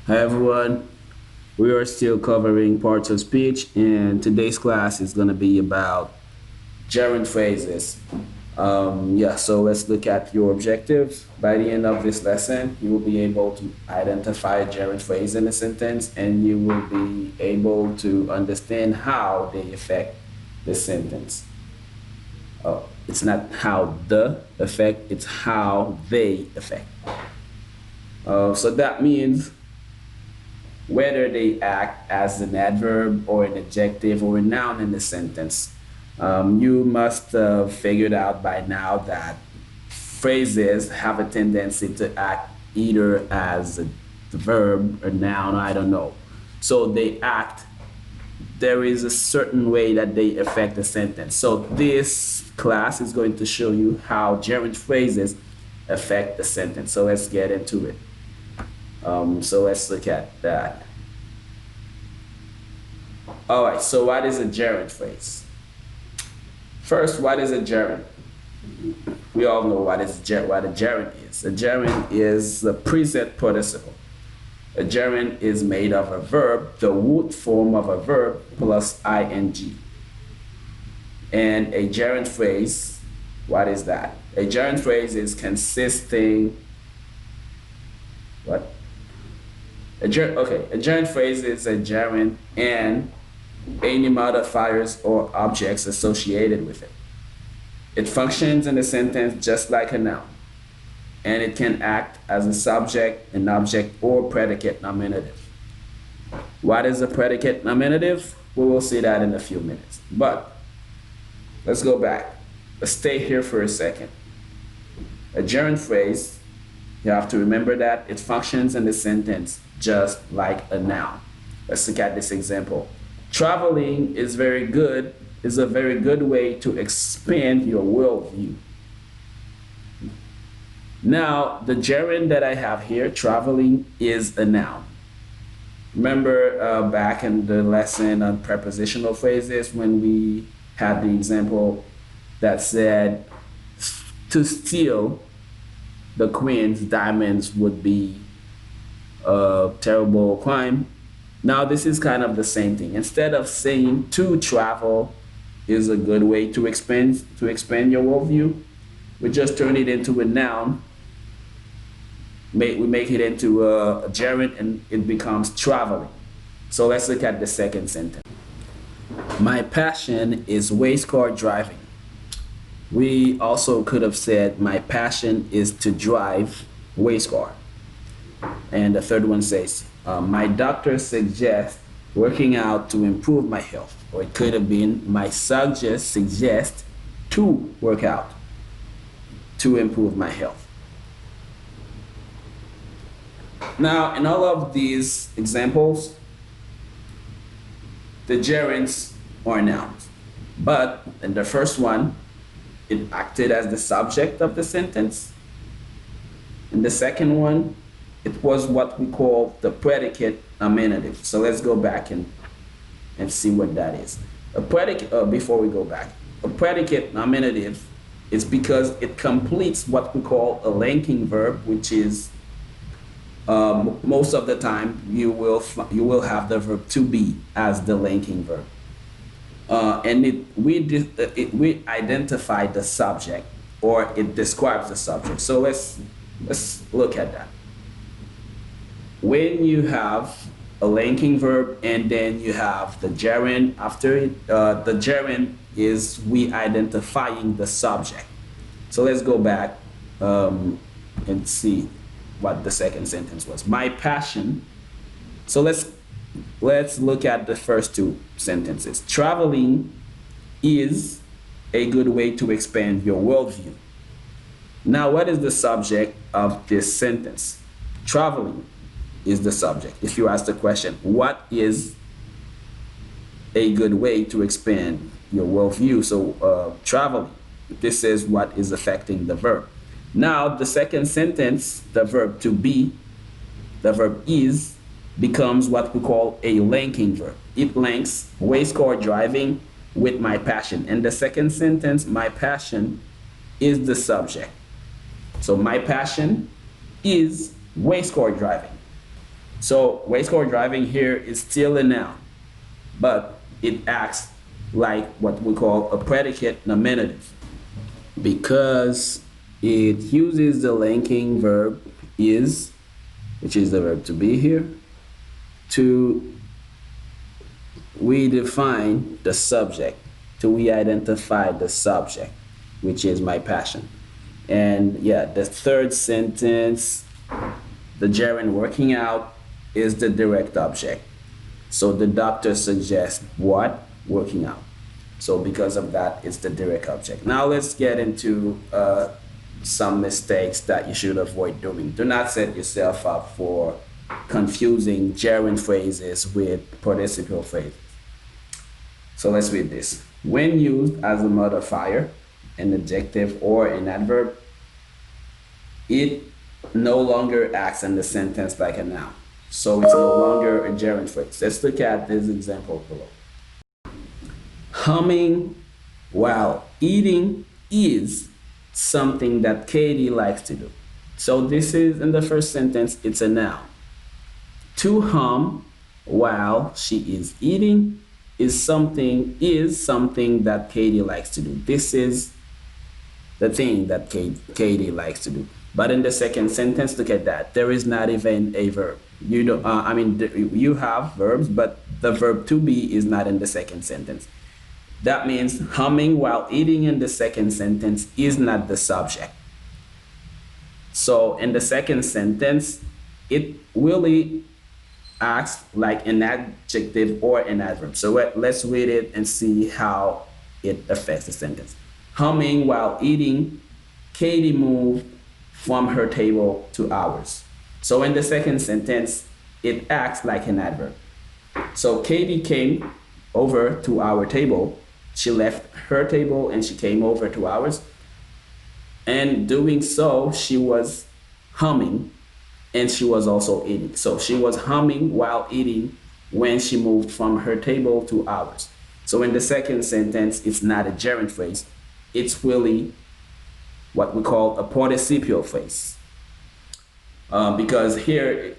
Hi everyone, we are still covering parts of speech, and today's class is going to be about gerund phrases. So let's look at your objectives. By the end of this lesson, you will be able to identify a gerund phrase in a sentence, and you will be able to understand how they affect the sentence. It's not how the affect, it's how they affect. So that means whether they act as an adverb or an adjective or a noun in the sentence. You must have figured out by now that phrases have a tendency to act either as a verb, a noun, I don't know. So they act, there is a certain way that they affect the sentence. So this class is going to show you how gerund phrases affect the sentence. So let's get into it. So let's look at that. All right, so what is a gerund phrase? First, what is a gerund? We all know what a gerund is. A gerund is the present participle. A gerund is made of a verb, the root form of a verb plus ing. And a gerund phrase, what is that? A gerund phrase is consisting, what? A gerund phrase is a gerund and any modifiers or objects associated with it. It functions in a sentence just like a noun, and it can act as a subject, an object, or predicate nominative. What is a predicate nominative? We will see that in a few minutes. But let's go back. Let's stay here for a second. A gerund phrase, you have to remember that it functions in the sentence just like a noun. Let's look at this example. Traveling is a very good way to expand your worldview. Now, the gerund that I have here, traveling, is a noun. Remember back in the lesson on prepositional phrases when we had the example that said to steal the queen's diamonds would be a terrible crime. Now this is kind of the same thing. Instead of saying to travel is a good way to expand your worldview, we just turn it into a noun. We make it into a gerund and it becomes traveling. So let's look at the second sentence. My passion is race car driving. We also could have said my passion is to drive race car. And the third one says, my doctor suggests working out to improve my health. Or it could have been, my surgeon suggests to work out to improve my health. Now, in all of these examples, the gerunds are nouns. But in the first one, it acted as the subject of the sentence. In the second one, it was what we call the predicate nominative. So let's go back and see what that is. A predicate, before we go back, a predicate nominative is because it completes what we call a linking verb, which is most of the time you will have the verb to be as the linking verb. And we identify the subject, or it describes the subject. So let's look at that. When you have a linking verb and then you have the gerund after it, the gerund is we identifying the subject. So let's go back and see what the second sentence was. My passion. So let's look at the first two sentences. Traveling is a good way to expand your worldview. Now, what is the subject of this sentence? Traveling is the subject. If you ask the question, what is a good way to expand your worldview? So traveling, this is what is affecting the verb. Now, the second sentence, the verb to be, the verb is, becomes what we call a linking verb. It links race car driving with my passion. In the second sentence, my passion is the subject. So my passion is race car driving. So race car driving here is still a noun, but it acts like what we call a predicate nominative because it uses the linking verb is, which is the verb to be here, to redefine the subject, to re-identify the subject, which is my passion. And yeah, the third sentence, the gerund working out is the direct object. So the doctor suggests what? Working out. So because of that, it's the direct object. Now let's get into some mistakes that you should avoid doing. Do not set yourself up for confusing gerund phrases with participial phrases. So let's read this. When used as a modifier, an adjective, or an adverb, it no longer acts in the sentence like a noun. So it's no longer a gerund phrase. Let's look at this example below. Humming while eating is something that Katie likes to do. So this is in the first sentence, it's a noun. To hum while she is eating is something that Katie likes to do. This is the thing that Katie likes to do. But in the second sentence, look at that. There is not even a verb. You don't. You have verbs, but the verb to be is not in the second sentence. That means humming while eating in the second sentence is not the subject. So in the second sentence, it really acts like an adjective or an adverb. So let's read it and see how it affects the sentence. Humming while eating, Katie moved from her table to ours. So in the second sentence, it acts like an adverb. So Katie came over to our table. She left her table and she came over to ours. And doing so, she was humming and she was also eating. So she was humming while eating when she moved from her table to ours. So in the second sentence, it's not a gerund phrase. It's really what we call a participial phrase. Because here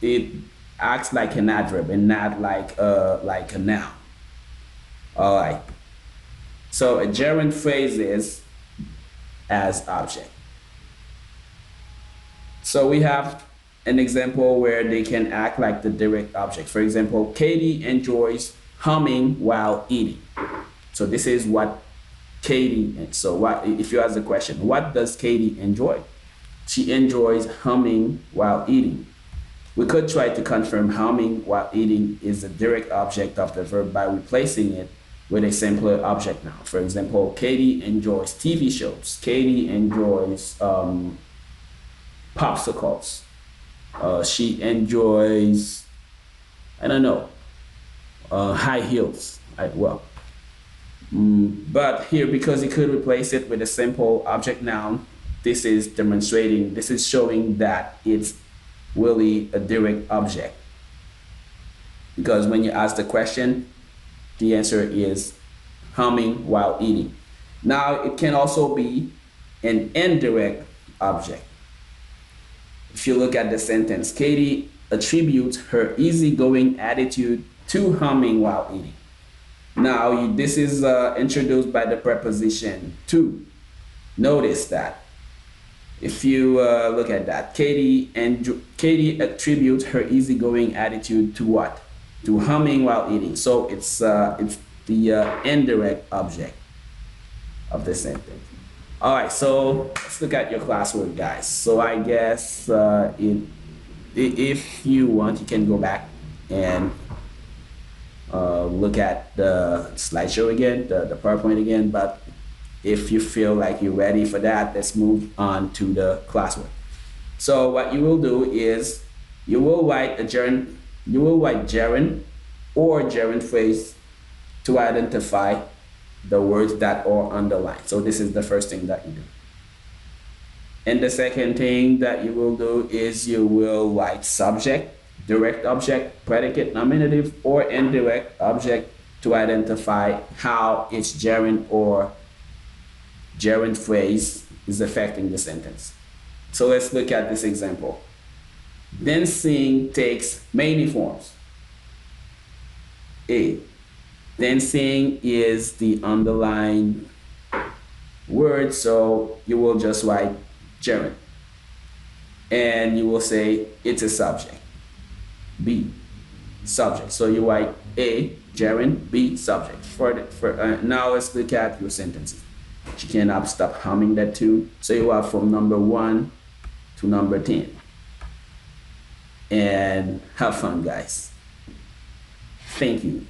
it acts like an adverb and not like a noun. All right. So a gerund phrase is as object. So we have an example where they can act like the direct object. For example, Katie enjoys humming while eating. So this is what Katie, so what, if you ask the question, what does Katie enjoy? She enjoys humming while eating. We could try to confirm humming while eating is a direct object of the verb by replacing it with a simpler object noun. For example, Katie enjoys TV shows. Katie enjoys popsicles. She enjoys, I don't know, high heels. But here, because you could replace it with a simple object noun, this is showing that it's really a direct object. Because when you ask the question, the answer is humming while eating. Now, it can also be an indirect object. If you look at the sentence, Katie attributes her easygoing attitude to humming while eating. Now, this is introduced by the preposition to. Notice that. If you look at that, Katie attributes her easygoing attitude to what? To humming while eating. So it's the indirect object of the sentence. All right, so let's look at your classwork, guys. So I guess if you want, you can go back and look at the slideshow again, the PowerPoint again. But if you feel like you're ready for that, let's move on to the classwork. So what you will do is you will write gerund or gerund phrase to identify the words that are underlined. So this is the first thing that you do. And the second thing that you will do is you will write subject, direct object, predicate, nominative, or indirect object to identify how its gerund or gerund phrase is affecting the sentence. So let's look at this example. Dancing takes many forms. A. Dancing is the underlying word, so you will just write gerund. And you will say it's a subject. B. Subject. So you write A, gerund, B, subject. Now let's look at your sentences. You cannot stop humming that too. So you have from number 1 to number 10. And have fun, guys. Thank you.